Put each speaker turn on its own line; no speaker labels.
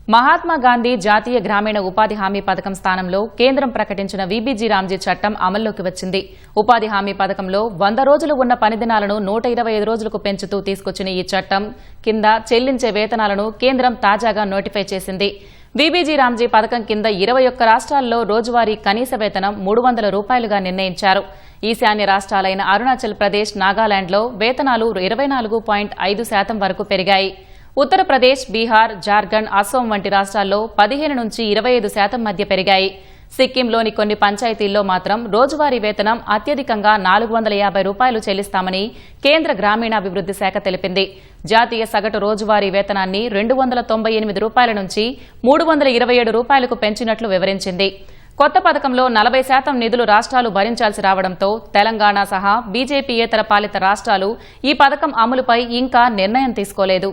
మహాత్మా గాంధీ జాతీయ గ్రామీణ ఉపాధి హామీ పథకం స్థానంలో కేంద్రం ప్రకటించిన వీబీజీ రామ్జీ చట్టం అమల్లోకి వచ్చింది. ఉపాధి హామీ పథకంలో 100 రోజులు ఉన్న పని దినాలను 125 రోజులకు పెంచుతూ తీసుకొచ్చిన ఈ చట్టం కింద చెల్లించే వేతనాలను కేంద్రం తాజాగా నోటిఫై చేసింది. వీబీజీ రామ్జీ పథకం కింద 21 రాష్ట్రాల్లో రోజువారీ కనీస వేతనం 300 రూపాయలుగా నిర్ణయించారు. ఈశాన్య రాష్ట్రాలైన అరుణాచల్ ప్రదేశ్, నాగాలాండ్లో వేతనాలు 24.5% వరకు పెరిగాయి. ఉత్తరప్రదేశ్, బీహార్, జార్ఖండ్, అసోం వంటి రాష్ట్రాల్లో 15 నుంచి 25% మధ్య పెరిగాయి. సిక్కింలోని కొన్ని పంచాయతీల్లో మాత్రం రోజువారీ వేతనం అత్యధికంగా 450 రూపాయలు చెల్లిస్తామని కేంద్ర గ్రామీణాభివృద్ది శాఖ తెలిపింది. జాతీయ సగటు రోజువారీ వేతనాన్ని 298 రూపాయల నుంచి 327 రూపాయలకు పెంచినట్లు వివరించింది. కొత్త పథకంలో 40% నిధులు రాష్ట్రాలు భరించాల్సి రావడంతో తెలంగాణ సహా బీజేపీయేతర పాలిత రాష్ట్రాలు ఈ పథకం అమలుపై ఇంకా నిర్ణయం తీసుకోలేదు.